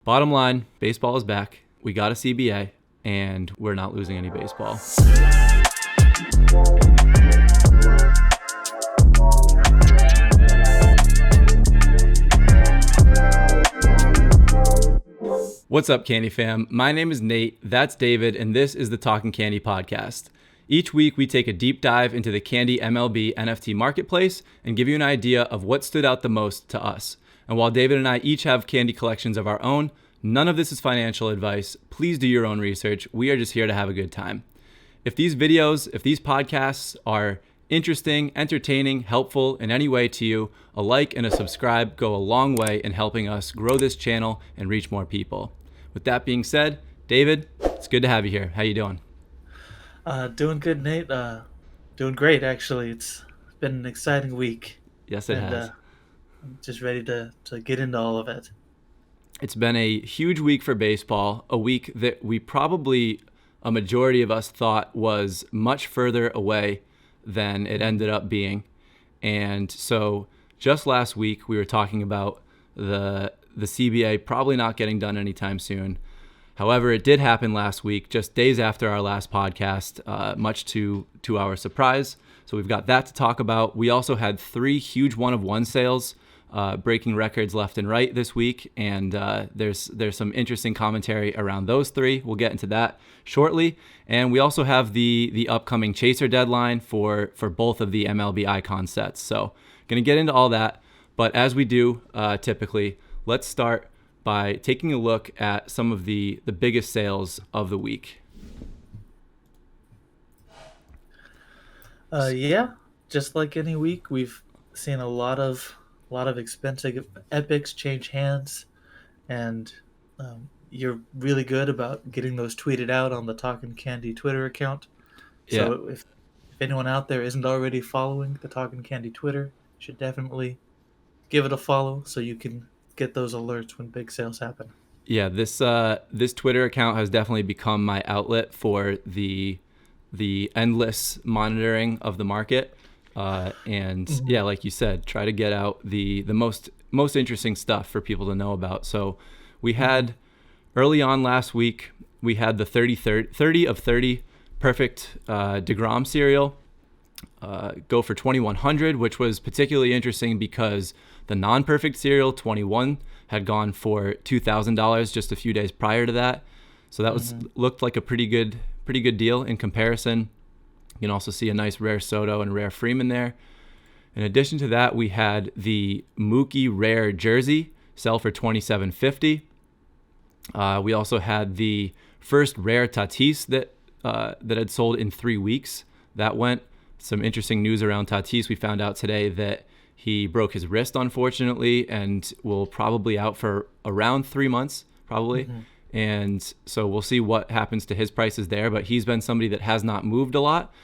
Bottom line, baseball is back. We got a CBA, and we're not losing any baseball. What's up, Candy fam? My name is Nate, that's David, and this is the Talking Candy podcast. Each week, we take a deep dive into the Candy MLB NFT marketplace and give you an idea of what stood out the most to us. And while David and I each have candy collections of our own, none of this is financial advice. Please do your own research. We are just here to have a good time. If these podcasts are interesting, entertaining, helpful in any way to you, a like and a subscribe go a long way in helping us grow this channel and reach more people. With that being said, David, it's good to have you here. How you doing? Doing good, Nate. Doing great, actually. It's been an exciting week. Yes, it has. I'm just ready to get into all of it. It's been a huge week for baseball, a week that a majority of us thought was much further away than it ended up being. And so just last week, we were talking about the CBA probably not getting done anytime soon. However, it did happen last week, just days after our last podcast, much to our surprise. So we've got that to talk about. We also had 3 huge one-of-one sales, breaking records left and right this week, and there's some interesting commentary around those 3. We'll get into that shortly. And we also have the upcoming chaser deadline for both of the MLB icon sets. So going to get into all that. But as we do typically, let's start by taking a look at some of the biggest sales of the week. Yeah, just like any week, we've seen a lot of expensive epics change hands, and you're really good about getting those tweeted out on the Talkin' Candy Twitter account. So if anyone out there isn't already following the Talkin' Candy Twitter, you should definitely give it a follow so you can get those alerts when big sales happen. Yeah, this Twitter account has definitely become my outlet for the endless monitoring of the market. Yeah, like you said, try to get out the most interesting stuff for people to know about. So we had early on last week, we had the 30 of 30 perfect DeGrom cereal go for $2,100, which was particularly interesting because the non-perfect cereal 21 had gone for $2,000 just a few days prior to that. So that looked like a pretty good deal in comparison. You can also see a nice rare Soto and rare Freeman there. In addition to that, we had the Mookie rare jersey sell for $2,750. We also had the first rare Tatis that had sold in 3 weeks. That went. Some interesting news around Tatis. We found out today that he broke his wrist, unfortunately, and will probably out for around 3 months, probably. And so we'll see what happens to his prices there. But he's been somebody that has not moved a lot.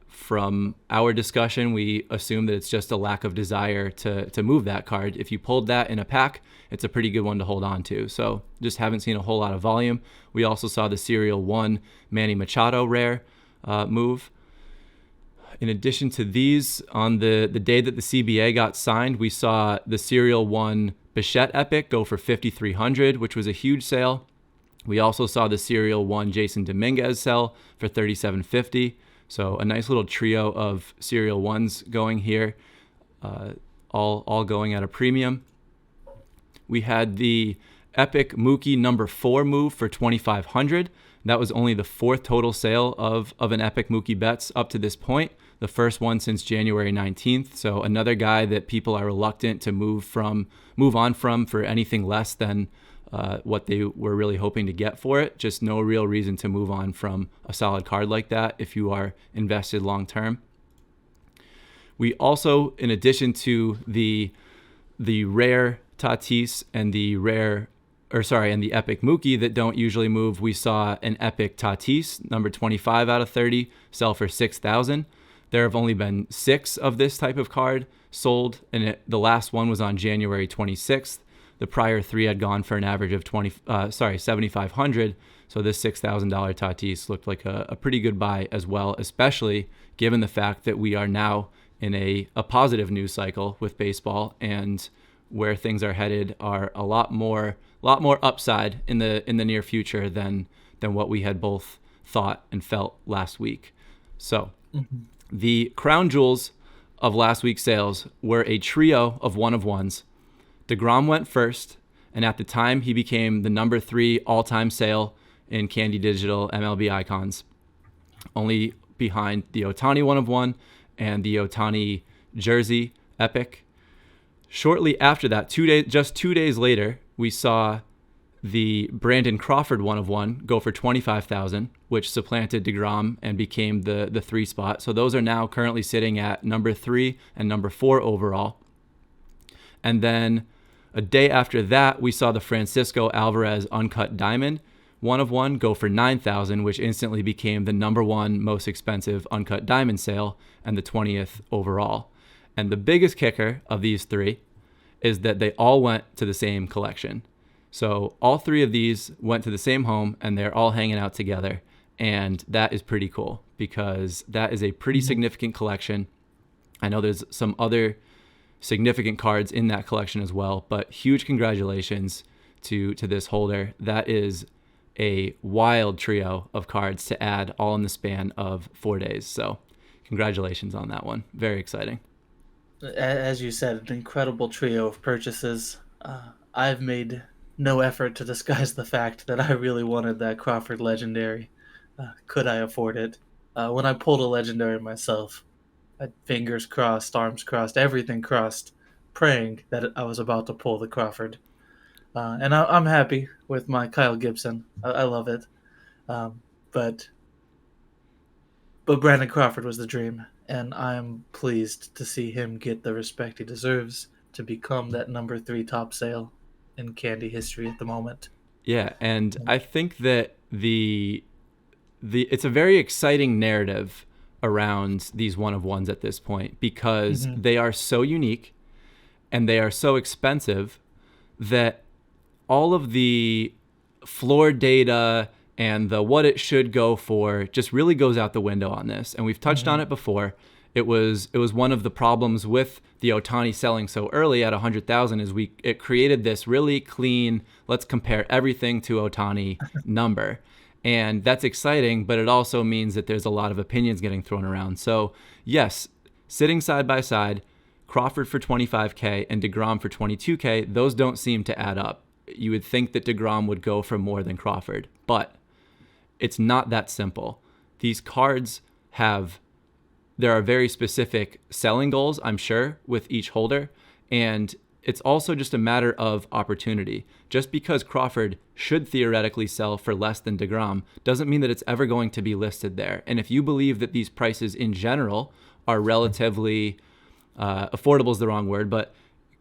From our discussion, we assume that it's just a lack of desire to move that card. If you pulled that in a pack, it's a pretty good one to hold on to. So just haven't seen a whole lot of volume. We also saw the Serial 1 Manny Machado rare move. In addition to these, on the day that the CBA got signed, we saw the Serial 1 Bichette Epic go for $5,300, which was a huge sale. We also saw the Serial 1 Jason Dominguez sell for $3,750. So a nice little trio of Serial 1s going here, all going at a premium. We had the Epic Mookie number 4 move for $2,500. That was only the 4th total sale of an Epic Mookie Betts up to this point, the first one since January 19th. So another guy that people are reluctant to move on from for anything less than what they were really hoping to get for it. Just no real reason to move on from a solid card like that if you are invested long term. We also, in addition to the rare Tatis and the Epic Mookie that don't usually move, we saw an Epic Tatis, number 25 out of 30, sell for $6,000. There have only been 6 of this type of card sold, and the last one was on January 26th. The prior 3 had gone for an average of $7,500. So this $6,000 Tatis looked like a pretty good buy as well, especially given the fact that we are now in a positive news cycle with baseball, and where things are headed are a lot more upside in the near future than what we had both thought and felt last week. So Hmm. the crown jewels of last week's sales were a trio of one of ones. DeGrom went first, and at the time he became the number 3 all-time sale in Candy Digital MLB Icons, only behind the Ohtani one of one and the Ohtani jersey epic. Shortly after that, just 2 days later, we saw the Brandon Crawford one of one go for 25,000, which supplanted DeGrom and became the 3 spot. So those are now currently sitting at number 3 and number 4 overall. And then a day after that, we saw the Francisco Alvarez Uncut Diamond one of one go for 9,000, which instantly became the number 1 most expensive uncut diamond sale and the 20th overall. And the biggest kicker of these 3 is that they all went to the same collection. So all 3 of these went to the same home, and they're all hanging out together. And that is pretty cool because that is a pretty significant collection. I know there's some other significant cards in that collection as well, but huge congratulations to this holder. That is a wild trio of cards to add all in the span of 4 days. So congratulations on that one. Very exciting. As you said, an incredible trio of purchases. I've made no effort to disguise the fact that I really wanted that Crawford Legendary. Could I afford it? When I pulled a Legendary myself, I had fingers crossed, arms crossed, everything crossed, praying that I was about to pull the Crawford. And I'm happy with my Kyle Gibson. I love it. Um, but Brandon Crawford was the dream, and I'm pleased to see him get the respect he deserves to become that number 3 top sale in candy history at the moment. Yeah, and I think that the it's a very exciting narrative around these one of ones at this point because Mm-hmm. they are so unique and they are so expensive that all of the floor data and the what it should go for just really goes out the window on this. And we've touched on Mm-hmm. it before. It was one of the problems with the Ohtani selling so early at 100,000 is it created this really clean, let's compare everything to Ohtani number. And that's exciting, but it also means that there's a lot of opinions getting thrown around. So, yes, sitting side by side, Crawford for 25K and DeGrom for 22K, those don't seem to add up. You would think that DeGrom would go for more than Crawford, but it's not that simple. These cards there are very specific selling goals, I'm sure, with each holder, and it's also just a matter of opportunity. Just because Crawford should theoretically sell for less than DeGrom doesn't mean that it's ever going to be listed there. And if you believe that these prices in general are relatively affordable is the wrong word, but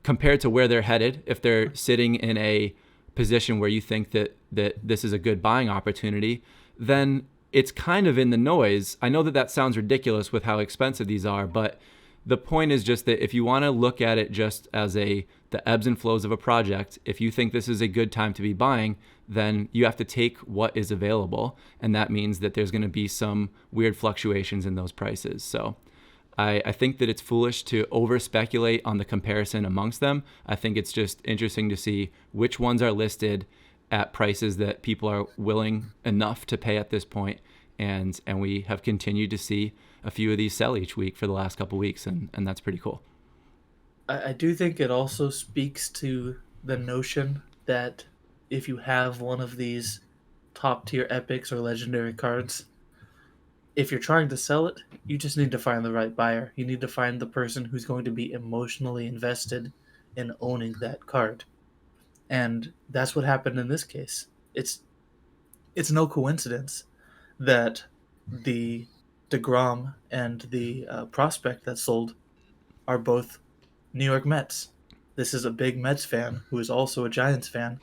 compared to where they're headed, if they're sitting in a position where you think that this is a good buying opportunity, then it's kind of in the noise. I know that sounds ridiculous with how expensive these are, but the point is just that if you want to look at it just as the ebbs and flows of a project, if you think this is a good time to be buying, then you have to take what is available, and that means that there's going to be some weird fluctuations in those prices. So I think that it's foolish to over speculate on the comparison amongst them. I think it's just interesting to see which ones are listed at prices that people are willing enough to pay at this point. And we have continued to see a few of these sell each week for the last couple of weeks, and that's pretty cool. I do think it also speaks to the notion that if you have one of these top tier epics or legendary cards, if you're trying to sell it, you just need to find the right buyer. You need to find the person who's going to be emotionally invested in owning that card. And that's what happened in this case. It's no coincidence that the DeGrom and the prospect that sold are both New York Mets. This is a big Mets fan who is also a Giants fan,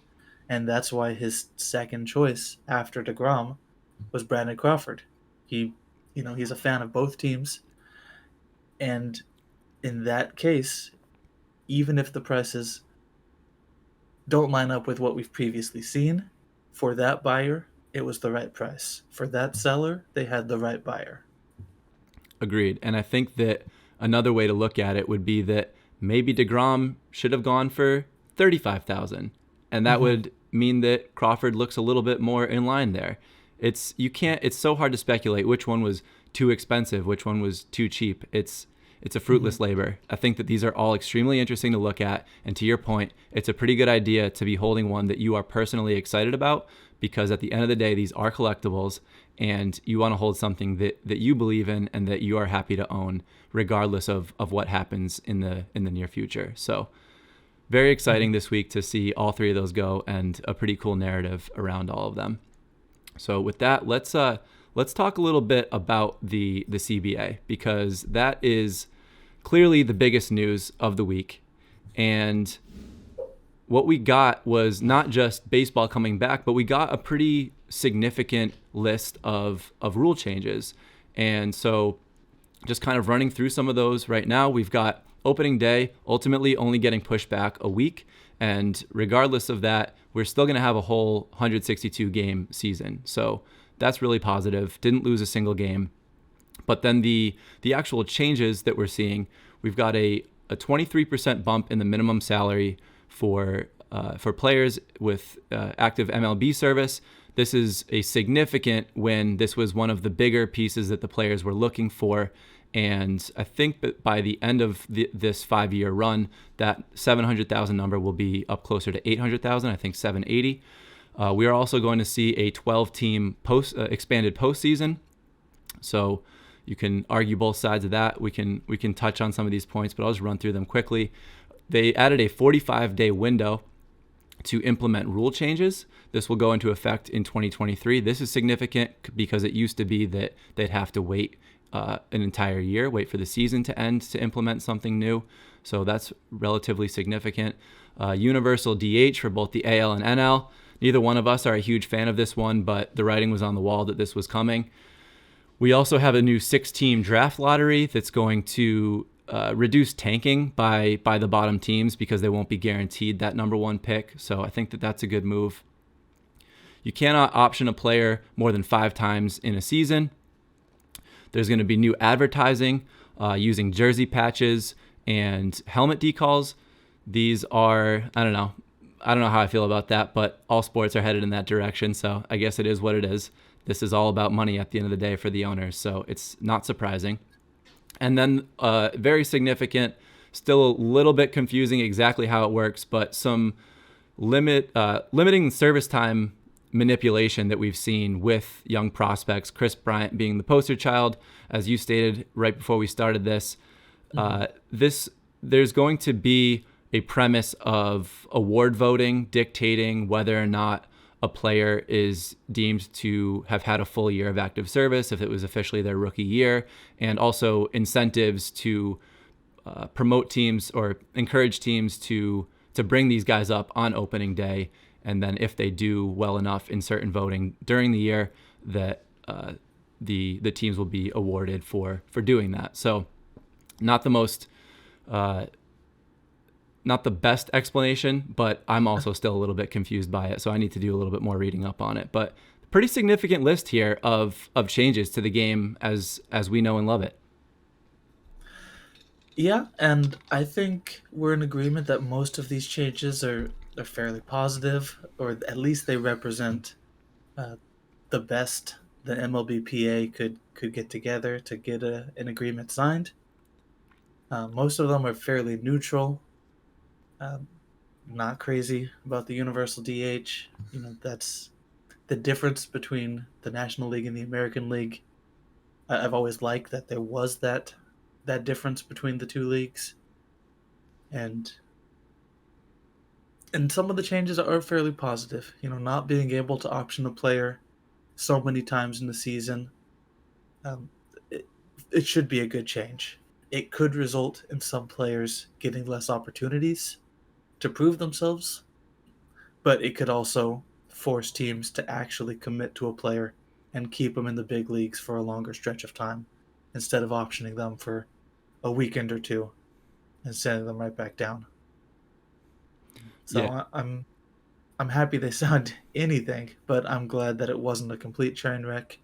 and that's why his second choice after DeGrom was Brandon Crawford. He, he's a fan of both teams, and in that case, even if the prices don't line up with what we've previously seen, for that buyer, it was the right price. For that seller, they had the right buyer. Agreed. And I think that another way to look at it would be that maybe DeGrom should have gone for 35,000, and that Mm-hmm. would mean that Crawford looks a little bit more in line there. It's so hard to speculate which one was too expensive, which one was too cheap. It's a Mm-hmm. fruitless labor. I think that these are all extremely interesting to look at, and to your point, it's a pretty good idea to be holding one that you are personally excited about, because at the end of the day, these are collectibles, and you want to hold something that you believe in and that you are happy to own, regardless of what happens in the near future. So very Mm-hmm. exciting this week to see all three of those go, and a pretty cool narrative around all of them. So with that, let's talk a little bit about the CBA, because that is clearly the biggest news of the week. And what we got was not just baseball coming back, but we got a pretty significant list of rule changes. And so just kind of running through some of those right now, we've got opening day ultimately only getting pushed back a week. And regardless of that, we're still going to have a whole 162 game season. So that's really positive. Didn't lose a single game. But then the actual changes that we're seeing, we've got a 23% bump in the minimum salary for players with active MLB service. This is a significant win. This was one of the bigger pieces that the players were looking for. And I think that by the end of this 5-year run, that 700,000 number will be up closer to 800,000. I think 780. We are also going to see a 12-team expanded postseason. So you can argue both sides of that. We can touch on some of these points, but I'll just run through them quickly. They added a 45-day window to implement rule changes. This will go into effect in 2023. This is significant because it used to be that they'd have to wait an entire year, wait for the season to end to implement something new. So that's relatively significant. Universal DH for both the AL and NL. Neither one of us are a huge fan of this one, but the writing was on the wall that this was coming. We also have a new 6-team draft lottery that's going to reduce tanking by the bottom teams, because they won't be guaranteed that number one pick. So I think that that's a good move. You cannot option a player more than 5 times in a season. There's going to be new advertising using jersey patches and helmet decals. These are, I don't know how I feel about that, but all sports are headed in that direction. So I guess it is what it is. This is all about money at the end of the day for the owners. So it's not surprising. And then very significant, still a little bit confusing exactly how it works, but some limiting service time manipulation that we've seen with young prospects. Chris Bryant being the poster child, as you stated right before we started this. Mm-hmm. There's going to be a premise of award voting dictating whether or not a player is deemed to have had a full year of active service if it was officially their rookie year, and also incentives to promote teams or encourage teams to bring these guys up on opening day, and then if they do well enough in certain voting during the year, that the teams will be awarded for doing that. So not the most not the best explanation, but I'm also still a little bit confused by it. So I need to do a little bit more reading up on it. But pretty significant list here of changes to the game as we know and love it. Yeah, and I think we're in agreement that most of these changes are fairly positive, or at least they represent uh, the best the MLBPA could get together to get an agreement signed. Most of them are fairly neutral, um, not crazy about the Universal DH. That's the difference between the National League and the American League. I've always liked that there was that difference between the two leagues, and some of the changes are fairly positive. Not being able to option a player so many times in the season, um, it, it should be a good change. It could result in some players getting less opportunities to prove themselves, but it could also force teams to actually commit to a player and keep them in the big leagues for a longer stretch of time instead of optioning them for a weekend or two and sending them right back down. So Yeah, I'm happy they signed anything, but I'm glad that it wasn't a complete train wreck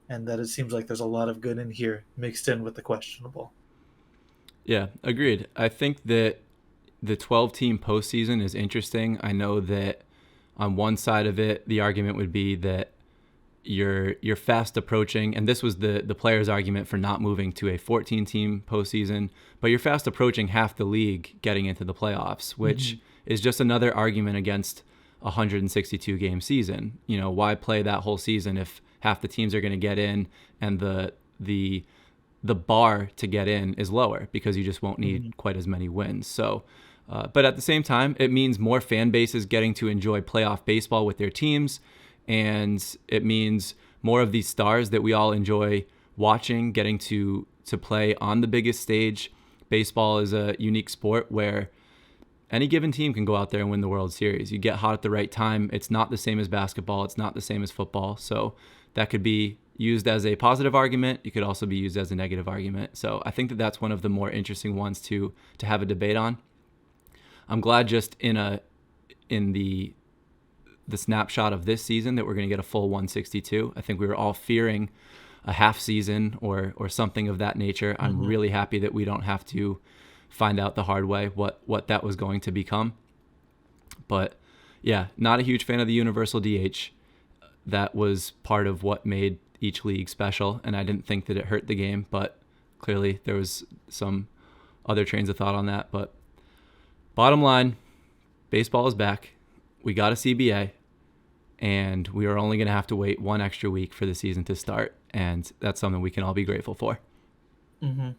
and that it seems like there's a lot of good in here mixed in with the questionable. Yeah, agreed. I think that the 12-team postseason is interesting. I know that on one side of it, the argument would be that you're fast approaching, and this was the players' argument for not moving to a 14-team postseason, but you're fast approaching half the league getting into the playoffs, which is just another argument against a 162 game season. You know, why play that whole season if half the teams are going to get in and the the bar to get in is lower because you just won't need Hmm. quite as many wins. So, but at the same time, it means more fan bases getting to enjoy playoff baseball with their teams, and it means more of these stars that we all enjoy watching getting to play on the biggest stage. Baseball is a unique sport where any given team can go out there and win the World Series. You get hot at the right time. It's not the same as basketball. It's not the same as football. So that could be used as a positive argument. It could also be used as a negative argument. So I think that that's one of the more interesting ones to have a debate on. I'm glad just in the snapshot of this season that we're going to get a full 162. I think we were all fearing a half season or something of that nature. I'm Hmm. really happy that we don't have to find out the hard way what that was going to become. But yeah, not a huge fan of the universal DH. That was part of what made each league special, and I didn't think that it hurt the game, but clearly there was some other trains of thought on that. But bottom line, baseball is back. We got a CBA, and we are only going to have to wait one extra week for the season to start, and that's something we can all be grateful for. Hmm.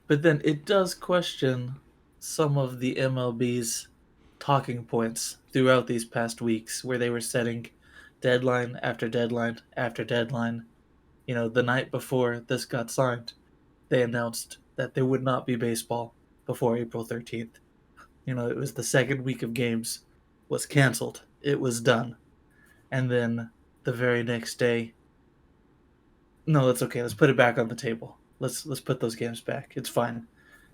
But then it does question some of the MLB's talking points throughout these past weeks, where they were setting deadline after deadline after deadline. You know, the night before this got signed, they announced that there would not be baseball before April 13th. You know, it was the second week of games was canceled. It was done. And then the very next day, no, that's okay. Let's put it back on the table. Let's put those games back. It's fine.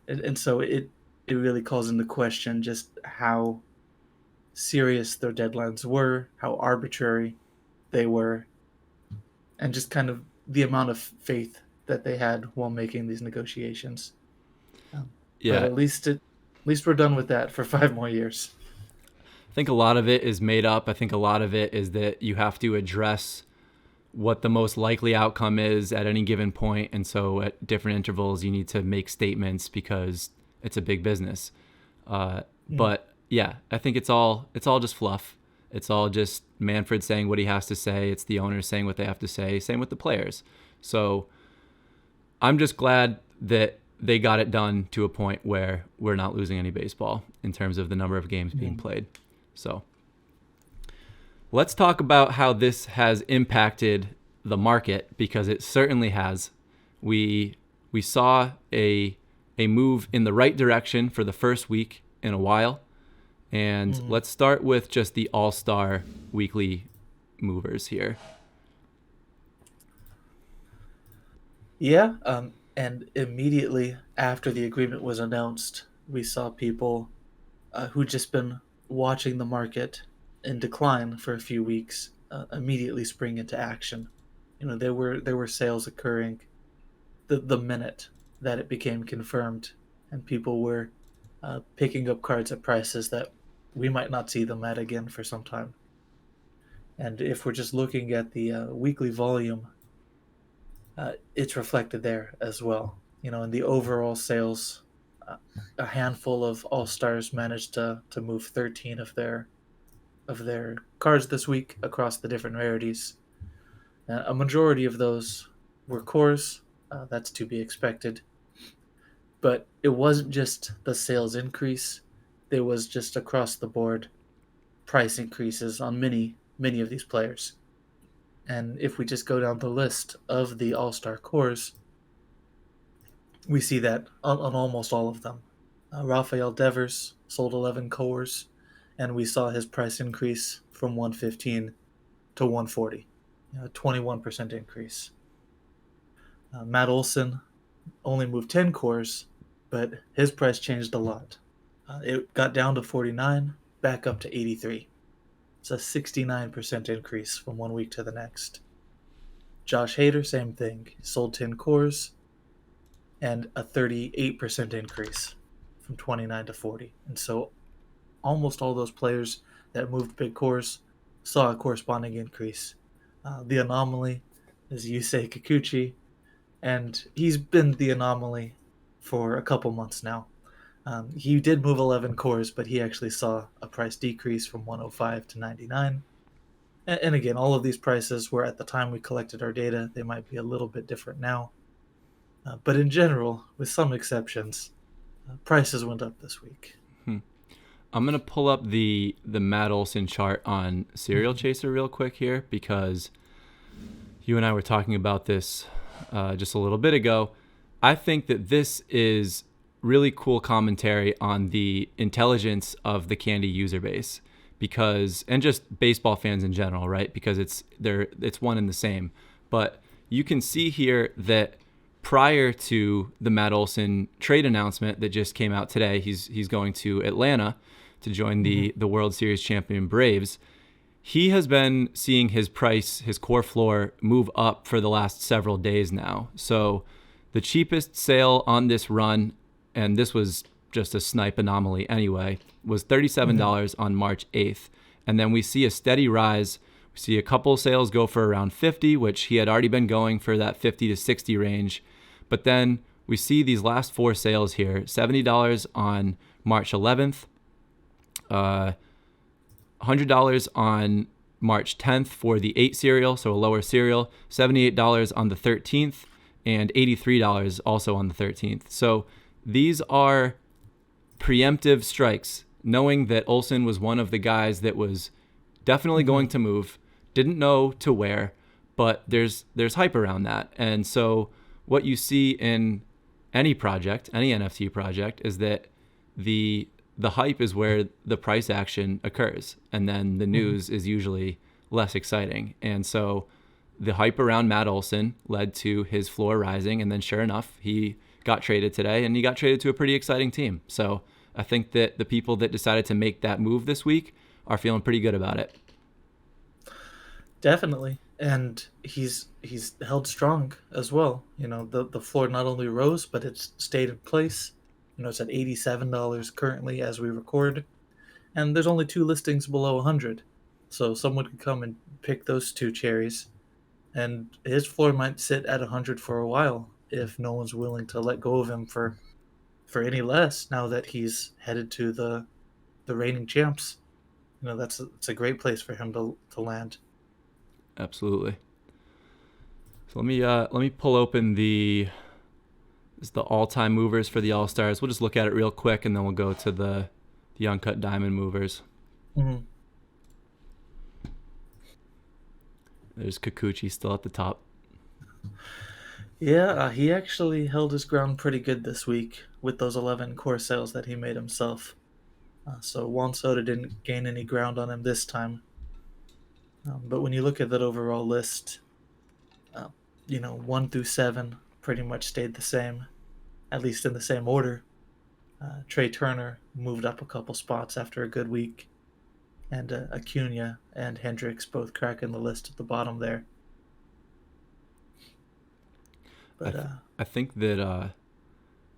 And so it really calls into question just how serious their deadlines were, how arbitrary they were, and just kind of the amount of faith that they had while making these negotiations. But Yeah, at least we're done with that for 5 more years. I think a lot of it is made up. I think a lot of it is that you have to address what the most likely outcome is at any given point, and so at different intervals you need to make statements because it's a big business. Mm. But yeah, I think it's all just fluff. It's all just Manfred saying what he has to say. It's the owners saying what they have to say. Same with the players. So I'm just glad that they got it done to a point where we're not losing any baseball in terms of the number of games being Mm. played. So let's talk about how this has impacted the market because it certainly has. We saw a move in the right direction for the first week in a while. And Mm. let's start with just the All-Star weekly movers here. Yeah, and immediately after the agreement was announced, we saw people who'd just been watching the market in decline for a few weeks immediately spring into action. You know, there were sales occurring the minute that it became confirmed, and people were picking up cards at prices that we might not see them at again for some time. And if we're just looking at the weekly volume, it's reflected there as well. You know, in the overall sales, uh, a handful of all stars managed to move 13 of their cards this week across the different rarities. A majority of those were cores. That's to be expected. But it wasn't just the sales increase, there was just across the board price increases on many of these players. And if we just go down the list of the All Star cores, we see that on almost all of them. Rafael Devers sold 11 cores, and we saw his price increase from 115 to 140, a 21% increase. Matt Olson only moved 10 cores, but his price changed a lot. It got down to 49, back up to 83. It's a 69% increase from one week to the next. Josh Hader, same thing. Sold 10 cores, and a 38% increase from 29 to 40. And so almost all those players that moved big cores saw a corresponding increase. The anomaly is Yusei Kikuchi, and he's been the anomaly for a couple months now. He did move 11 cores, but he actually saw a price decrease from 105 to 99. And again, all of these prices were at the time we collected our data. They might be a little bit different now. But in general, with some exceptions, prices went up this week. I'm gonna pull up the Matt Olson chart on Serial Mm-hmm. Chaser real quick here, because you and I were talking about this just a little bit ago. I think that this is really cool commentary on the intelligence of the Candy user base, because, and just baseball fans in general, right? Because it's one and the same. But you can see here that prior to the Matt Olson trade announcement that just came out today, he's going to Atlanta to join the World Series champion Braves. He has been seeing his price, his core floor, move up for the last several days now. So the cheapest sale on this run, and this was just a snipe anomaly anyway, was $37 on March 8th. And then we see a steady rise. We see a couple sales go for around 50, which he had already been going for that 50 to 60 range. But then we see these last four sales here, $70 on March 11th, $100 on March 10th for the 8 serial, so a lower serial, $78 on the 13th, and $83 also on the 13th. So these are preemptive strikes, knowing that Olson was one of the guys that was definitely going to move, didn't know to where, but there's hype around that. And so what you see in any project, any NFT project, is that the hype is where the price action occurs, and then the news is usually less exciting. And so the hype around Matt Olson led to his floor rising, and then sure enough, he got traded today, and he got traded to a pretty exciting team. So I think that the people that decided to make that move this week are feeling pretty good about it. Definitely, and he's held strong as well. You know, the floor not only rose, but it's stayed in place. You know, it's at $87 currently as we record, and there's only two listings below 100, so someone could come and pick those two cherries, and his floor might sit at 100 for a while if no one's willing to let go of him for any less. Now that he's headed to the reigning champs, you know, it's a great place for him to land. Absolutely. So let me pull open the all-time movers for the All-Stars. We'll just look at it real quick, and then we'll go to the uncut diamond movers. Mm-hmm. There's Kikuchi still at the top. Yeah, he actually held his ground pretty good this week with those 11 core sales that he made himself. So Juan Soto didn't gain any ground on him this time. But when you look at that overall list, uh, 1 through 7 pretty much stayed the same, at least in the same order. Trey Turner moved up a couple spots after a good week, and Acuna and Hendricks both cracking the list at the bottom there. But I think that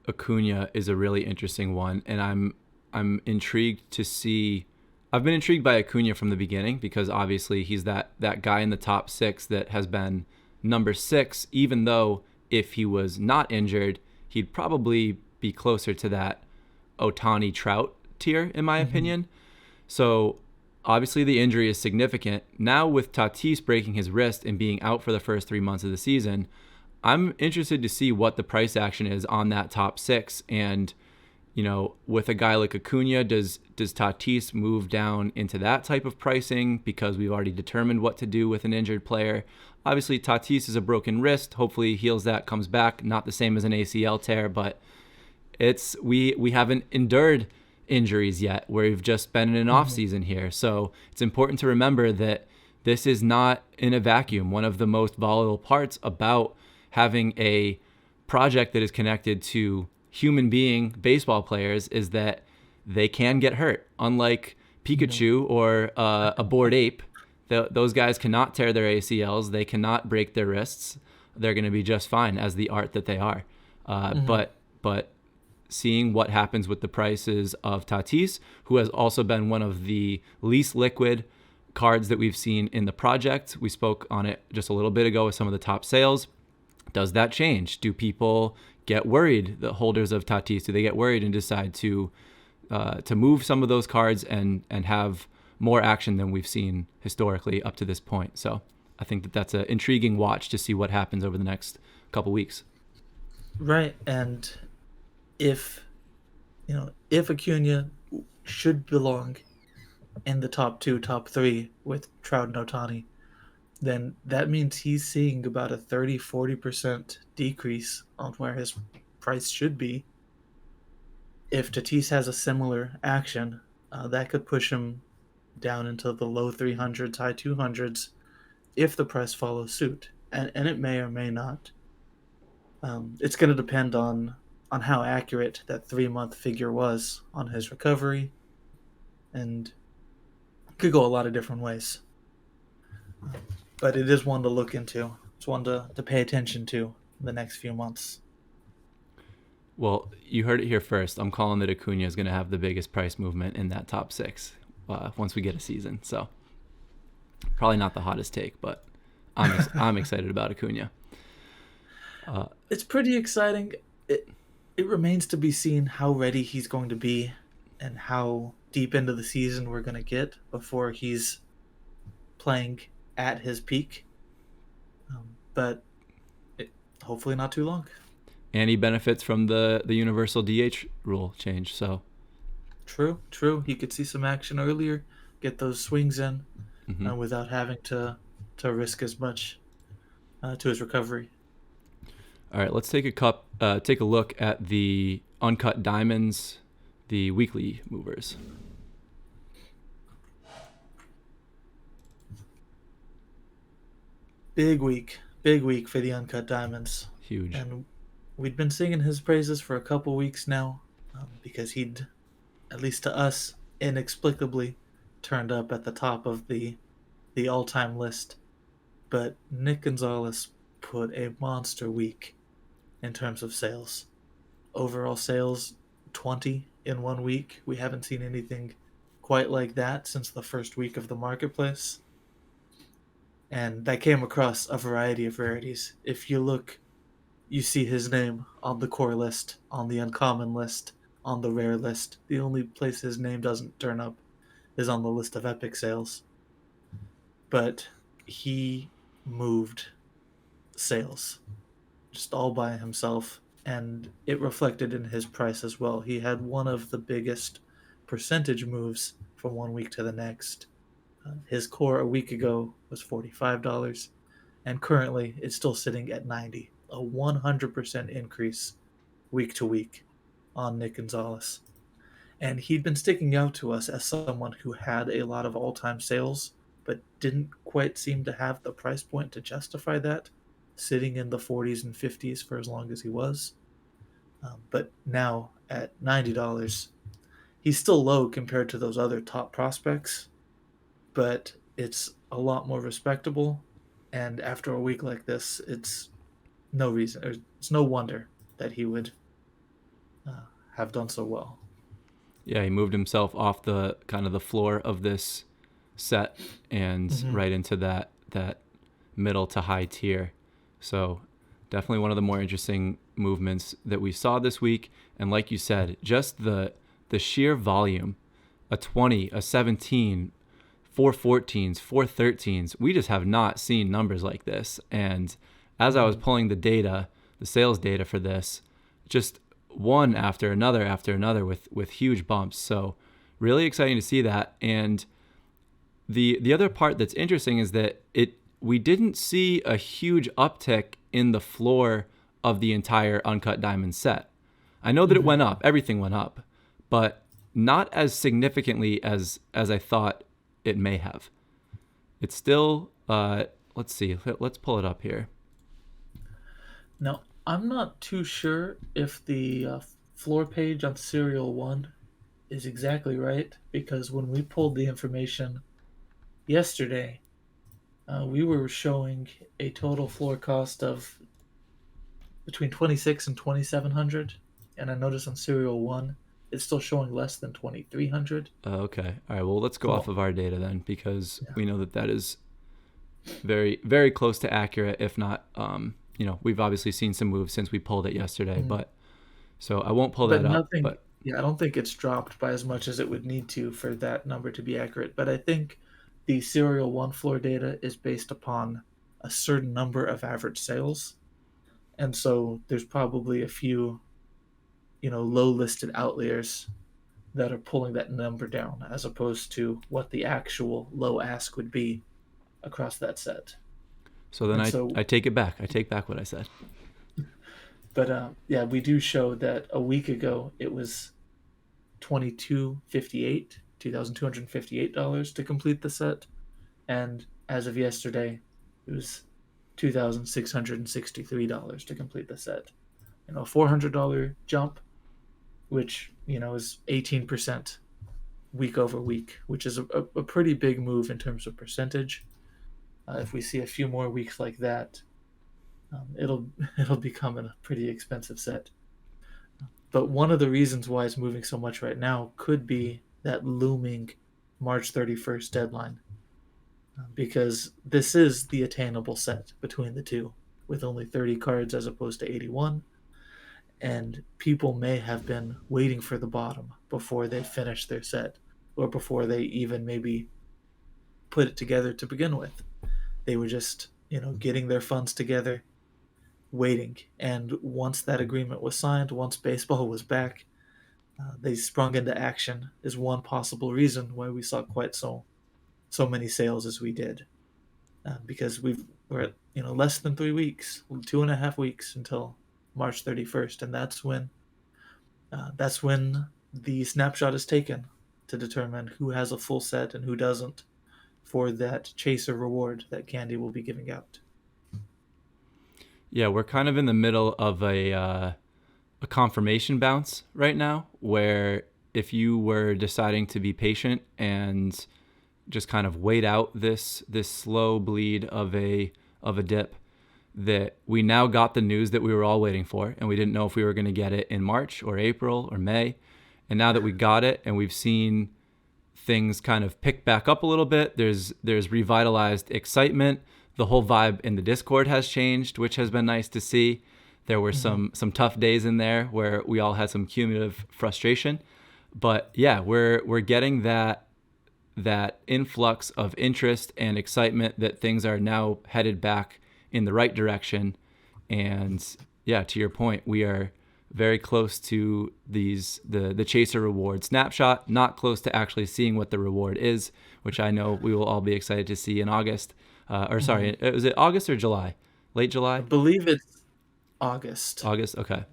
Acuna is a really interesting one, and I'm intrigued to see. I've been intrigued by Acuna from the beginning, because obviously he's that guy in the top 6 that has been number 6, even though if he was not injured, he'd probably be closer to that Ohtani Trout tier, in my opinion. So obviously the injury is significant. Now with Tatis breaking his wrist and being out for the first 3 months of the season, I'm interested to see what the price action is on that top 6. And with a guy like Acuna, does Tatis move down into that type of pricing because we've already determined what to do with an injured player? Obviously, Tatis is a broken wrist. Hopefully he heals that, comes back. Not the same as an ACL tear, but we haven't endured injuries yet. We've just been in an off season here. So it's important to remember that this is not in a vacuum. One of the most volatile parts about having a project that is connected to human being baseball players is that they can get hurt. Unlike Pikachu or a bored ape, those guys cannot tear their ACLs. They cannot break their wrists. They're going to be just fine as the art that they are. Hmm. But seeing what happens with the prices of Tatis, who has also been one of the least liquid cards that we've seen in the project. We spoke on it just a little bit ago with some of the top sales. Does that change? Do people get worried, the holders of Tatis? Do they get worried and decide to move some of those cards and have more action than we've seen historically up to this point? So I think that that's an intriguing watch to see what happens over the next couple weeks. Right. And if, if Acuna should belong in the top two, top three with Trout and Otani, then that means he's seeing about a 30-40% decrease on where his price should be. If Tatis has a similar action, that could push him down into the low 300s, high 200s if the price follows suit. And it may or may not. It's going to depend on how accurate that 3 month figure was on his recovery, and could go a lot of different ways. But it is one to look into. It's one to pay attention to the next few months. Well, you heard it here first. I'm calling that Acuna is going to have the biggest price movement in that top six once we get a season. So probably not the hottest take, but I'm excited about Acuna. It's pretty exciting. It remains to be seen how ready he's going to be and how deep into the season we're going to get before he's playing at his peak. But hopefully not too long. And he benefits from the universal DH rule change. So True. He could see some action earlier, get those swings in, without having to risk as much to his recovery. all right, let's take a look at the uncut diamonds, the weekly movers. Big week for the uncut diamonds, Huge. and we'd been singing his praises for a couple weeks now, because he'd, at least to us, inexplicably turned up at the top of the all time list. But Nick Gonzalez put a monster week in terms of sales. Overall sales 20 in 1 week. We haven't seen anything quite like that since the first week of the marketplace. And that came across a variety of rarities. If you look, you see his name on the core list, on the uncommon list, on the rare list. The only place his name doesn't turn up is on the list of epic sales. But he moved sales just all by himself, and it reflected in his price as well. He had one of the biggest percentage moves from 1 week to the next. His core a week ago was $45, and currently it's still sitting at 90, a 100% increase week to week on Nick Gonzalez. And he'd been sticking out to us as someone who had a lot of all-time sales, but didn't quite seem to have the price point to justify that, sitting in the 40s and 50s for as long as he was. But now at $90, he's still low compared to those other top prospects, but it's a lot more respectable. And after a week like this, it's no reason, it's no wonder that he would have done so well. Yeah, he moved himself off the kind of the floor of this set and right into that middle to high tier. So definitely one of the more interesting movements that we saw this week. And like you said, just the sheer volume, a 20, a 17, 414s, 413s. We just have not seen numbers like this. And as I was pulling the sales data for this, just one after another with huge bumps. So really exciting to see that. And the other part that's interesting is that we didn't see a huge uptick in the floor of the entire uncut diamond set. I know that it went up, everything went up, but not as significantly as I thought it may have. It's still let's see, let's pull it up here. Now, I'm not too sure if the floor page on Serial 1 is exactly right, because when we pulled the information yesterday, we were showing a total floor cost of between 26 and 2700, and I noticed on serial 1 it's still showing less than 2300. Okay. All right. Well, let's go off So of our data then, because yeah. we know that that is very, very close to accurate, if not, we've obviously seen some moves since we pulled it yesterday, Mm. but so I won't pull But that up, nothing, but yeah, I don't think it's dropped by as much as it would need to for that number to be accurate. But I think the serial 1 floor data is based upon a certain number of average sales. And so there's probably a few, low listed outliers that are pulling that number down as opposed to what the actual low ask would be across that set. so then And I so, take it back. I take back what I said. but yeah, we do show that a week ago it was 2258, $2,258 to complete the set, and as of yesterday, it was $2,663 to complete the set. A $400 jump, which is 18% week over week, which is a pretty big move in terms of percentage. If we see a few more weeks like that, it'll it'll become a pretty expensive set. But one of the reasons why it's moving so much right now could be that looming March 31st deadline, because this is the attainable set between the two, with only 30 cards as opposed to 81. And people may have been waiting for the bottom before they finish their set, or before they even maybe put it together to begin with. They were just, getting their funds together, waiting. And once that agreement was signed, once baseball was back, they sprung into action. Is one possible reason why we saw quite so many sales as we did, because we're at less than 3 weeks, 2.5 weeks until March 31st, and that's when the snapshot is taken to determine who has a full set and who doesn't for that chaser reward that Candy will be giving out. Yeah, we're kind of in the middle of a confirmation bounce right now, where if you were deciding to be patient and just kind of wait out this slow bleed of a dip, that we now got the news that we were all waiting for, and we didn't know if we were going to get it in March or April or May. And now that we got it and we've seen things kind of pick back up a little bit, there's revitalized excitement. The whole vibe in the Discord has changed, which has been nice to see. There were Mm-hmm. some tough days in there where we all had some cumulative frustration, but yeah, we're getting that influx of interest and excitement that things are now headed back in the right direction. And yeah, to your point, we are very close to the chaser reward snapshot, not close to actually seeing what the reward is, which I know we will all be excited to see in August. Or Mm-hmm. sorry, was it August or July? Late I July? believe it's August. August? Okay.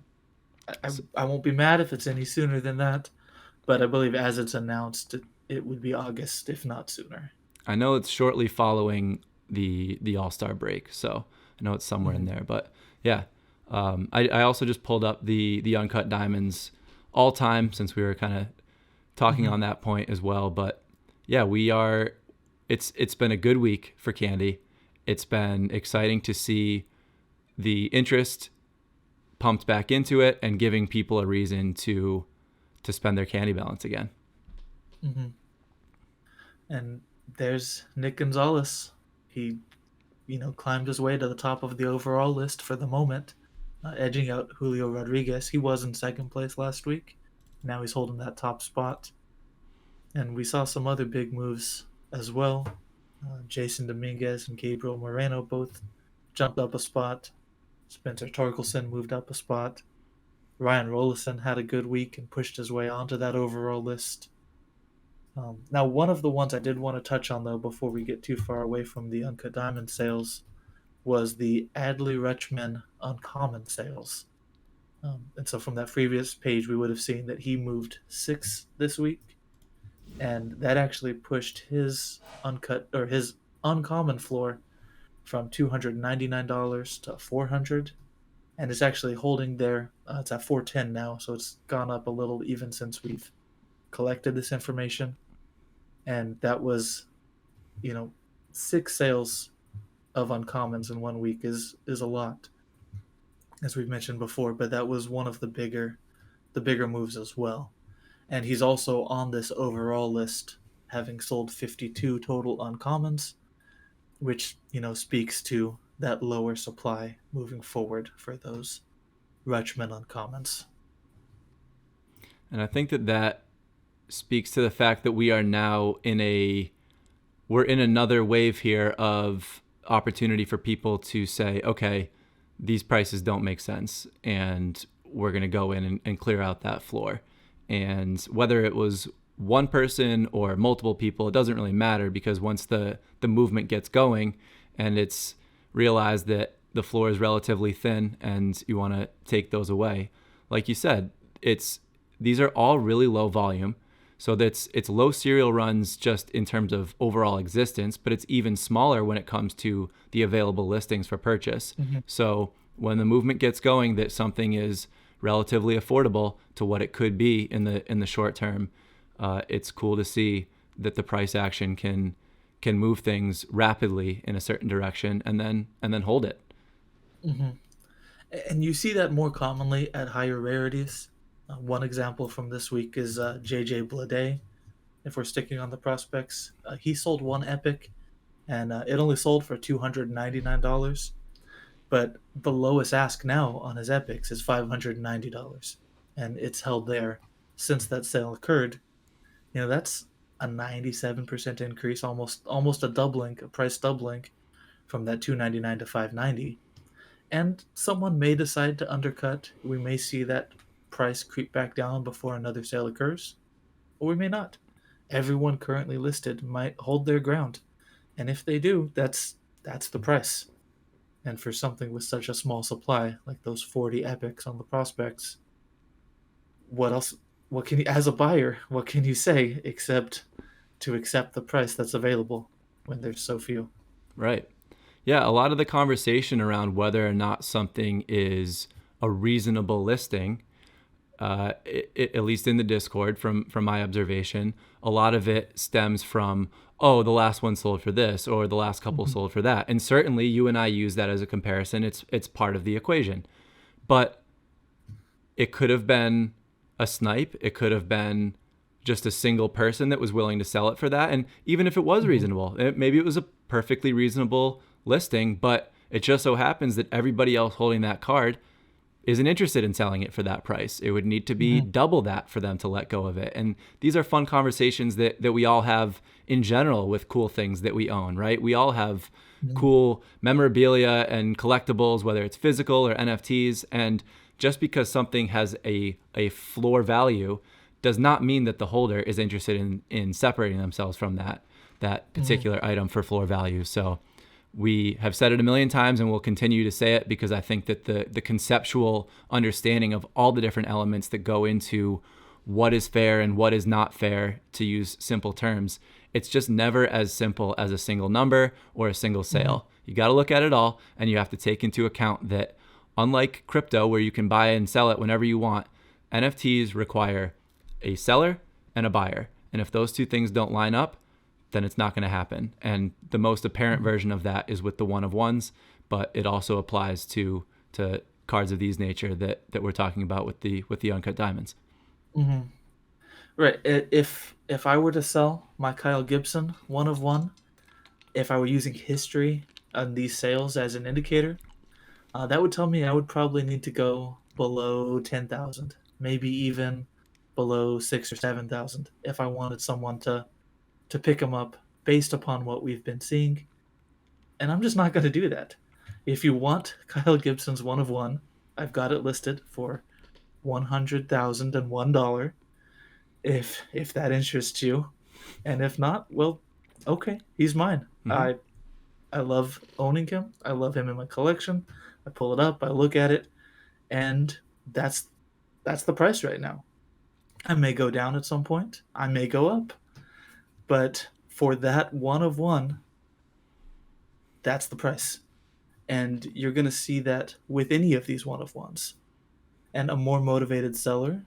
So, I won't be mad if it's any sooner than that, but I believe as it's announced, it would be August, if not sooner. I know it's shortly following the All-Star break, so I know it's somewhere in Mm-hmm. there. But yeah, I also just pulled up the uncut diamonds all time, since we were kind of talking Mm-hmm. on that point as well. But yeah, we are. It's been a good week for Candy. It's been exciting to see the interest pumped back into it and giving people a reason to spend their candy balance again. Mm-hmm. And there's Nick Gonzalez. He, climbed his way to the top of the overall list for the moment, edging out Julio Rodriguez. He was in second place last week. Now he's holding that top spot. And we saw some other big moves as well. Jason Dominguez and Gabriel Moreno both jumped up a spot. Spencer Torkelson moved up a spot. Ryan Rollison had a good week and pushed his way onto that overall list. Now, one of the ones I did want to touch on, though, before we get too far away from the Uncut Diamond sales, was the Adley Rutschman Uncommon sales. And so from that previous page, we would have seen that he moved 6 this week, and that actually pushed his his uncommon floor from $299 to 400, and it's actually holding there. It's at 410 now, so it's gone up a little even since we've collected this information. And that was, you know, 6 sales of uncommons in one week is a lot. as we've mentioned before, but that was one of the bigger moves as well. And he's also on this overall list, having sold 52 total uncommons, which speaks to that lower supply moving forward for those Rutschman uncommons. And I think that that speaks to the fact that we are now we're in another wave here of opportunity for people to say, okay, these prices don't make sense, and we're going to go in and clear out that floor. And whether it was one person or multiple people, it doesn't really matter, because once the movement gets going and it's realized that the floor is relatively thin and you want to take those away, like you said, it's these are all really low volume. So that's it's low serial runs just in terms of overall existence, but it's even smaller when it comes to the available listings for purchase. Mm-hmm. So when the movement gets going that something is relatively affordable to what it could be in the short term, it's cool to see that the price action can move things rapidly in a certain direction and then hold it. Mm-hmm. And you see that more commonly at higher rarities. One example from this week is JJ Blade. If we're sticking on the prospects, he sold one epic, and it only sold for $299. But the lowest ask now on his epics is $590, and it's held there since that sale occurred. That's a 97% increase, almost a doubling, a price doubling from that 299 to 590. And someone may decide to undercut. We may see that price creep back down before another sale occurs, or we may not. Everyone currently listed might hold their ground, and if they do, that's the price. And for something with such a small supply, like those 40 epics on the prospects, what else? What can you, as a buyer, what can you say except to accept the price that's available when there's so few? Right. Yeah, a lot of the conversation around whether or not something is a reasonable listing, at least in the Discord, from my observation, a lot of it stems from, oh, the last one sold for this, or the last couple Mm-hmm. sold for that, and certainly you and I use that as a comparison. It's part of the equation, but it could have been a snipe. It could have been just a single person that was willing to sell it for that. And even if it was Mm-hmm. reasonable, maybe it was a perfectly reasonable listing, but it just so happens that everybody else holding that card isn't interested in selling it for that price. It would need to be Mm-hmm. double that for them to let go of it. And these are fun conversations that we all have in general with cool things that we own, right? We all have cool memorabilia and collectibles, whether it's physical or NFTs. And just because something has a floor value does not mean that the holder is interested in separating themselves from that Mm-hmm. particular item for floor value. So we have said it a million times and we'll continue to say it, because I think that the conceptual understanding of all the different elements that go into what is fair and what is not fair, to use simple terms, it's just never as simple as a single number or a single Mm-hmm. sale. You got to look at it all, and you have to take into account that unlike crypto where you can buy and sell it whenever you want, NFTs require a seller and a buyer. And if those two things don't line up, then it's not going to happen. And the most apparent version of that is with the one of ones, but it also applies to cards of these nature that we're talking about with the uncut diamonds. Mm-hmm. Right. If I were to sell my Kyle Gibson one of one, if I were using history on these sales as an indicator, that would tell me I would probably need to go below 10,000, maybe even below 6 or 7,000 if I wanted someone to pick them up based upon what we've been seeing. And I'm just not going to do that. If you want Kyle Gibson's one of one, I've got it listed for $100,001. If that interests you, and if not, well, okay, he's mine. Mm-hmm. I love owning him. I love him in my collection. I pull it up, I look at it, and that's that's the price right now. I may go down at some point. I may go up, but for that one of one, that's the price. And you're going to see that with any of these one of ones. And a more motivated seller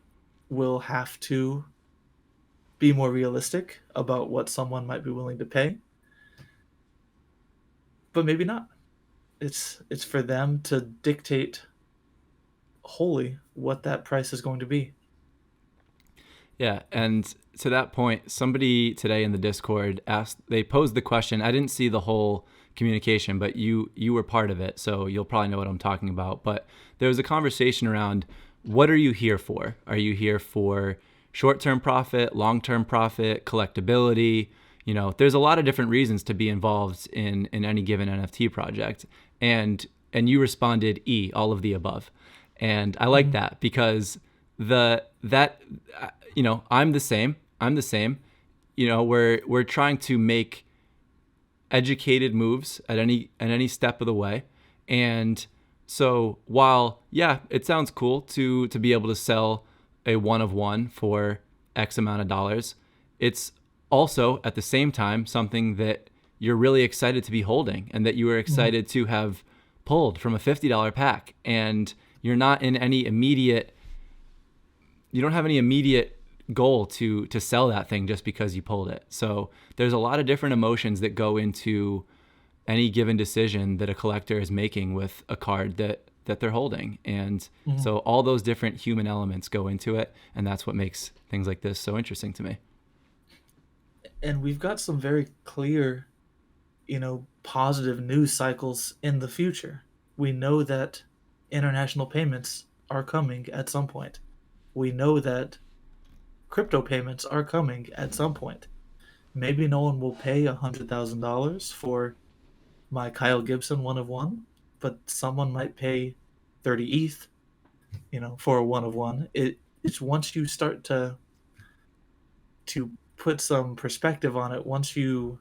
will have to be more realistic about what someone might be willing to pay, but maybe not. It's for them to dictate wholly what that price is going to be. Yeah, and to that point, somebody today in the Discord they posed the question. I didn't see the whole communication, but you were part of it, so you'll probably know what I'm talking about. But there was a conversation around, what are you here for? Are you here for short-term profit, long-term profit, collectability? There's a lot of different reasons to be involved in any given NFT project. And you responded all of the above. And I like Mm-hmm. that, because I'm the same. We're trying to make educated moves at any step of the way. And so while, yeah, it sounds cool to be able to sell a one of one for X amount of dollars, it's also at the same time something that you're really excited to be holding, and that you were Mm-hmm. excited to have pulled from a $50 pack. And you're not in any immediate you don't have any immediate goal to sell that thing just because you pulled it. So there's a lot of different emotions that go into any given decision that a collector is making with a card that they're holding. And Mm-hmm. so all those different human elements go into it, and that's what makes things like this so interesting to me. And we've got some very clear, positive news cycles in the future. We know that international payments are coming at some point. We know that crypto payments are coming at some point. Maybe no one will pay $100,000 for my Kyle Gibson one of one, but someone might pay 30 ETH, for a one of one. It's once you start to put some perspective on it, once you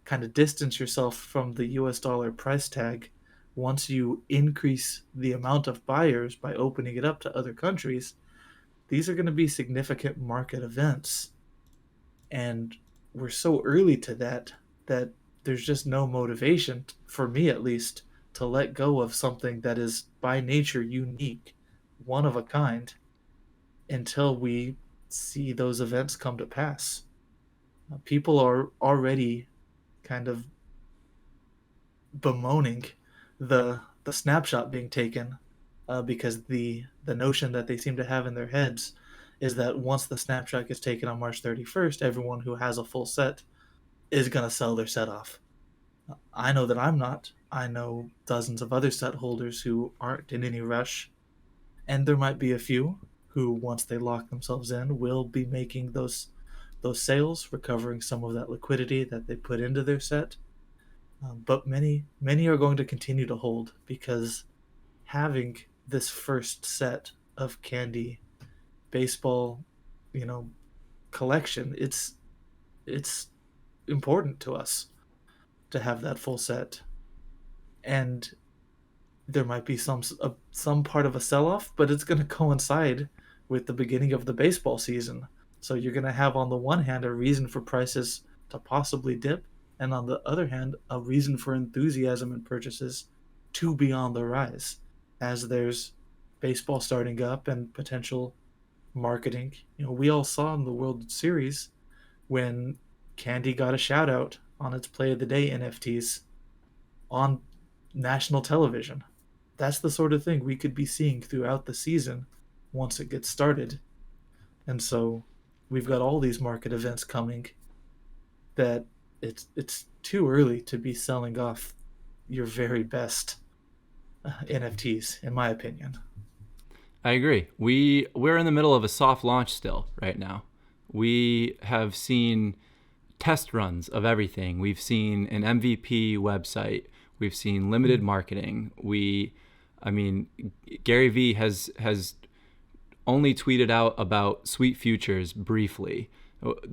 kind of distance yourself from the US dollar price tag, once you increase the amount of buyers by opening it up to other countries, these are going to be significant market events. And we're so early to that there's just no motivation, for me at least, to let go of something that is by nature unique, one of a kind, until we see those events come to pass. People are already kind of bemoaning the snapshot being taken, because the notion that they seem to have in their heads is that once the snapshot gets taken on March 31st, everyone who has a full set is going to sell their set off. I know that I'm not. I know dozens of other set holders who aren't in any rush, and there might be a few who, once they lock themselves in, will be making those sales, recovering some of that liquidity that they put into their set. But many are going to continue to hold, because having this first set of candy baseball, you know, collection, it's important to us to have that full set. And there might be some part of a sell-off, but it's going to coincide with the beginning of the baseball season. So you're going to have, on the one hand, a reason for prices to possibly dip, and on the other hand, a reason for enthusiasm and purchases to be on the rise, as there's baseball starting up and potential marketing. We all saw in the World Series when Candy got a shout out on its Play of the Day NFTs on national television. That's the sort of thing we could be seeing throughout the season once it gets started. And so we've got all these market events coming, that it's too early to be selling off your very best NFTs, in my opinion. I agree. We're in the middle of a soft launch still right now. We have seen test runs of everything. We've seen an MVP website. We've seen limited marketing. I mean, Gary Vee has only tweeted out about sweet futures briefly.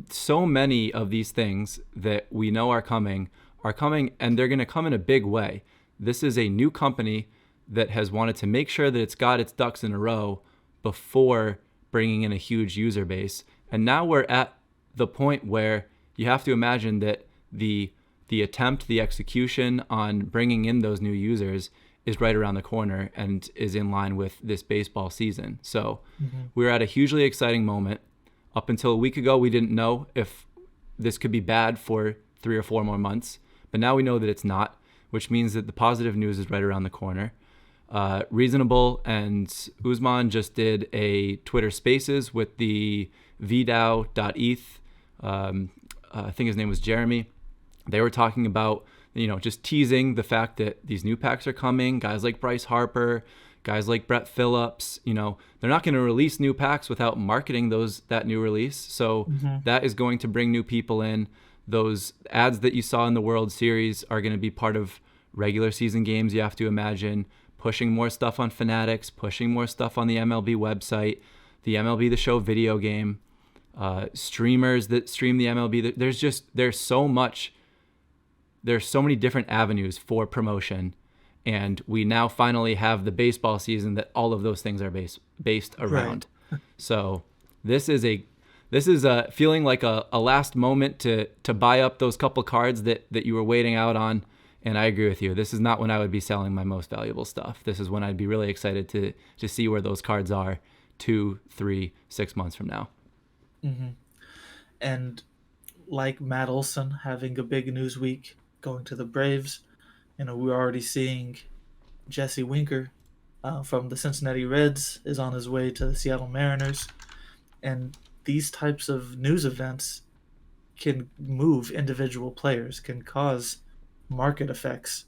So many of these things that we know are coming, and they're going to come in a big way. This is a new company that has wanted to make sure that it's got its ducks in a row before bringing in a huge user base. And now we're at the point where you have to imagine that the execution on bringing in those new users is right around the corner and is in line with this baseball season. So Mm-hmm. we're at a hugely exciting moment. Up until a week ago, we didn't know if this could be bad for 3 or 4 more months, but now we know that it's not, which means that the positive news is right around the corner. reasonable. And Usman just did a Twitter Spaces with the VDAO.eth. I think his name was Jeremy. They were talking about, just teasing the fact that these new packs are coming. Guys like Bryce Harper, guys like Brett Phillips, they're not going to release new packs without marketing that new release. So that is going to bring new people in. Those ads that you saw in the World Series are going to be part of regular season games, you have to imagine. Pushing more stuff on Fanatics, pushing more stuff on the MLB website, the MLB The Show video game, streamers that stream the MLB. There's so many different avenues for promotion, and we now finally have the baseball season that all of those things are based around. Right. So this is feeling like a last moment to buy up those couple cards that you were waiting out on. And I agree with you. This is not when I would be selling my most valuable stuff. This is when I'd be really excited to see where those cards are 2, 3, 6 months from now. Mm-hmm. And like Matt Olson having a big news week, going to the Braves, we're already seeing Jesse Winker from the Cincinnati Reds is on his way to the Seattle Mariners. And these types of news events can move individual players, can cause market effects.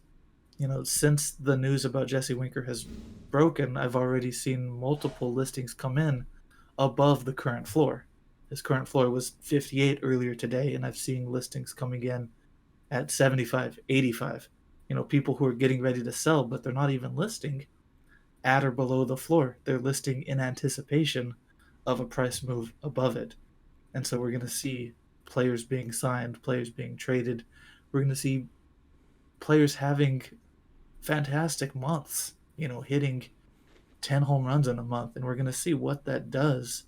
Since the news about Jesse Winker has broken, I've already seen multiple listings come in above the current floor. His current floor was 58 earlier today, and I've seen listings coming in at 75, 85. People who are getting ready to sell, but they're not even listing at or below the floor. They're listing in anticipation of a price move above it. And so we're going to see players being signed, players being traded. We're going to see players having fantastic months, hitting 10 home runs in a month. And we're going to see what that does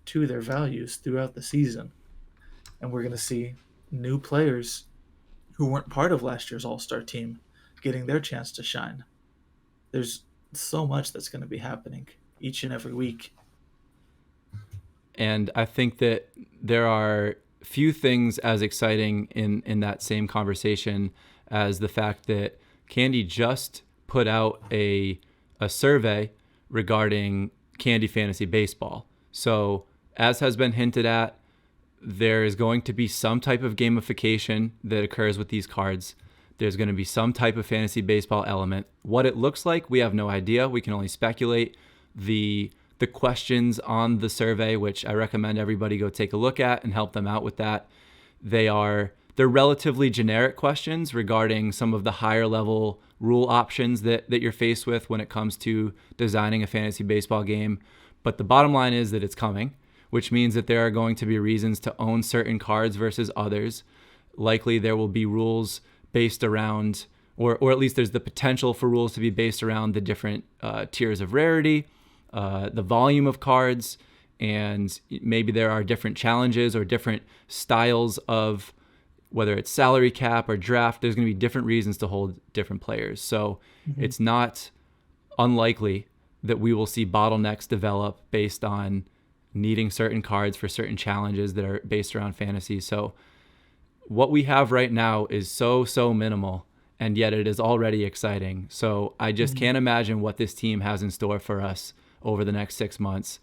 to their values throughout the season. And we're going to see new players who weren't part of last year's All-Star team getting their chance to shine. There's so much that's going to be happening each and every week. And I think that there are few things as exciting in that same conversation as the fact that Candy just put out a survey regarding Candy Fantasy Baseball. So as has been hinted at, there is going to be some type of gamification that occurs with these cards. There's going to be some type of fantasy baseball element. What it looks like, we have no idea. We can only speculate. The questions on the survey, which I recommend everybody go take a look at and help them out with that, they're relatively generic questions regarding some of the higher level rule options that you're faced with when it comes to designing a fantasy baseball game. But the bottom line is that it's coming, which means that there are going to be reasons to own certain cards versus others. Likely there will be rules based around, or at least there's the potential for rules to be based around the different tiers of rarity, the volume of cards, and maybe there are different challenges or different styles of whether it's salary cap or draft. There's going to be different reasons to hold different players. So it's not unlikely that we will see bottlenecks develop based on needing certain cards for certain challenges that are based around fantasy. So what we have right now is so minimal, and yet it is already exciting. So I just can't imagine what this team has in store for us over the next 6 months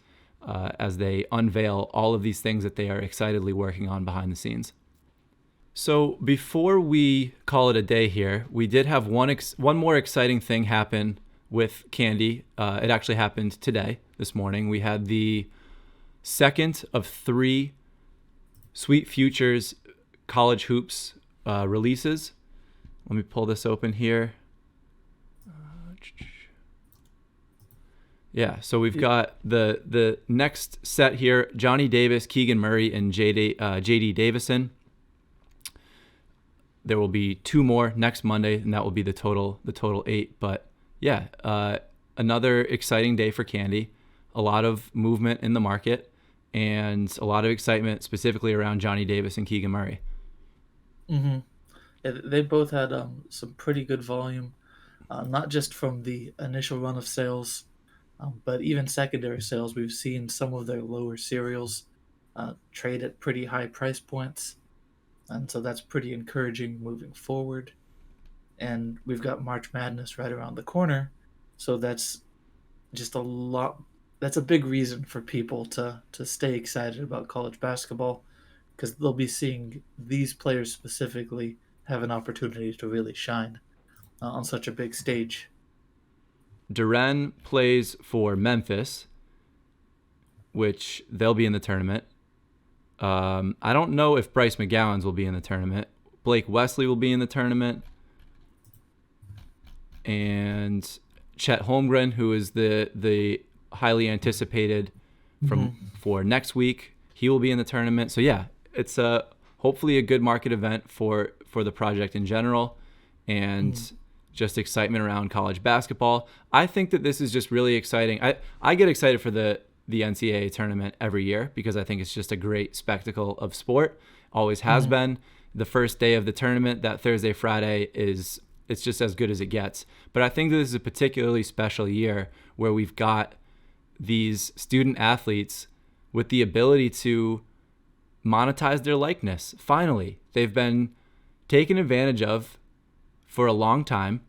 as they unveil all of these things that they are excitedly working on behind the scenes. So before we call it a day here, we did have one more exciting thing happen with Candy. It actually happened today, this morning. We had the second of 3 Sweet Futures college hoops releases. Let me pull this open here. Yeah, so we've got the next set here: Johnny Davis, Keegan Murray, and JD Davison. There will be 2 more next Monday, and that will be the total 8. But yeah, another exciting day for Candy. A lot of movement in the market, and a lot of excitement specifically around Johnny Davis and Keegan Murray. Yeah, they both had some pretty good volume, not just from the initial run of sales, but even secondary sales. We've seen some of their lower serials trade at pretty high price points, and so that's pretty encouraging moving forward. And we've got March Madness right around the corner, So that's just a lot. That's a big reason for people to stay excited about college basketball, because they'll be seeing these players specifically have an opportunity to really shine on such a big stage. Duren plays for Memphis, which they'll be in the tournament. I don't know if Bryce McGowan's will be in the tournament. Blake Wesley will be in the tournament. And Chet Holmgren, who is the highly anticipated for next week, he will be in the tournament. So yeah, it's hopefully a good market event for the project in general, and just excitement around college basketball. I think that this is just really exciting. I get excited for the NCAA tournament every year because I think it's just a great spectacle of sport. Always has been. The first day of the tournament, that Thursday, Friday, it's just as good as it gets. But I think this is a particularly special year where we've got these student athletes with the ability to monetize their likeness. Finally, they've been taken advantage of for a long time,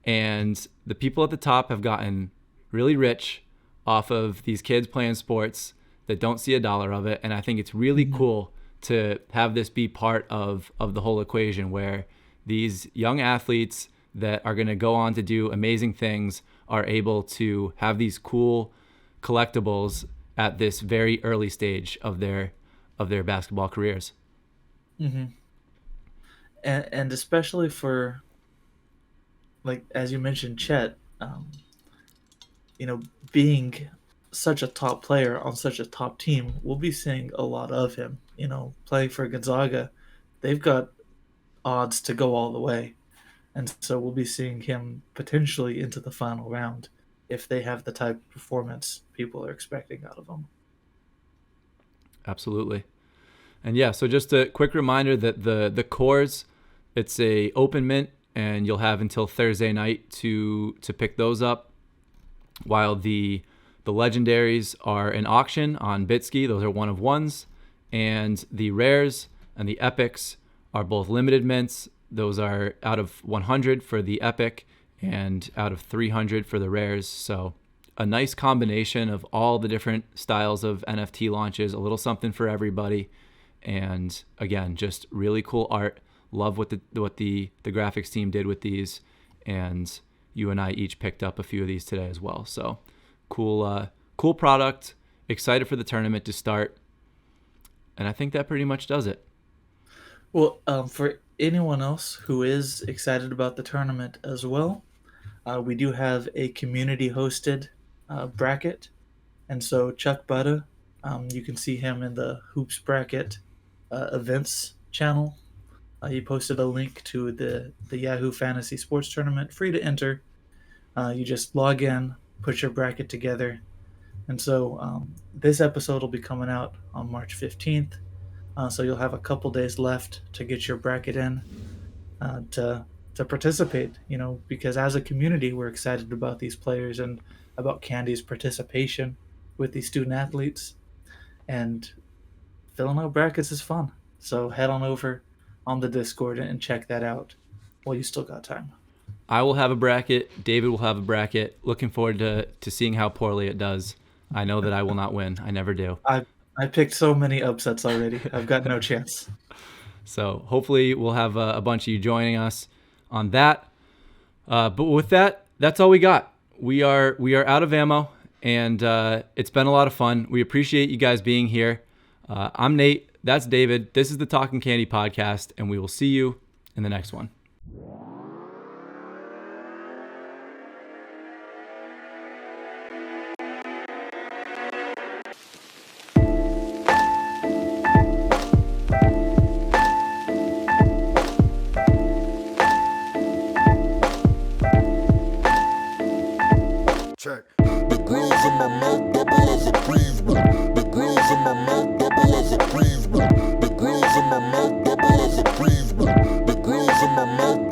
and the people at the top have gotten really rich off of these kids playing sports that don't see a dollar of it. And I think it's really cool to have this be part of the whole equation, where these young athletes that are going to go on to do amazing things are able to have these cool collectibles at this very early stage of their basketball careers. And especially for, like, as you mentioned, Chet, being such a top player on such a top team, we'll be seeing a lot of him. Playing for Gonzaga, they've got odds to go all the way. And so we'll be seeing him potentially into the final round if they have the type of performance people are expecting out of them. Absolutely. And yeah, so just a quick reminder that the cores, it's a open mint, and you'll have until Thursday night to pick those up, while the legendaries are an auction on Bitsky. Those are one of ones. And the rares and the epics are both limited mints. Those are out of 100 for the epic and out of 300 for the rares. So a nice combination of all the different styles of NFT launches, a little something for everybody. And again, just really cool art. Love what the graphics team did with these. And you and I each picked up a few of these today as well. So cool product. Excited for the tournament to start. And I think that pretty much does it. Well, for anyone else who is excited about the tournament as well, we do have a community-hosted bracket. And so Chuck Butter, you can see him in the Hoops Bracket events channel. He posted a link to the Yahoo Fantasy Sports Tournament, free to enter. You just log in, put your bracket together. And so this episode will be coming out on March 15th. So you'll have a couple days left to get your bracket in to participate, because as a community, we're excited about these players and about Candy's participation with these student athletes. And filling out brackets is fun. So head on over on the Discord and check that out while you still got time. I will have a bracket. David will have a bracket. Looking forward to seeing how poorly it does. I know that I will not win. I never do. I picked so many upsets already. I've got no chance. So hopefully we'll have a bunch of you joining us on that. But with that, that's all we got. We are out of ammo, and it's been a lot of fun. We appreciate you guys being here. I'm Nate. That's David. This is the Talking Candy podcast, and we will see you in the next one. Check. The grills in my mouth double as a breeze. The grills in my mouth double as a breeze. The grills in my mouth double as a breeze. The grills in my mouth.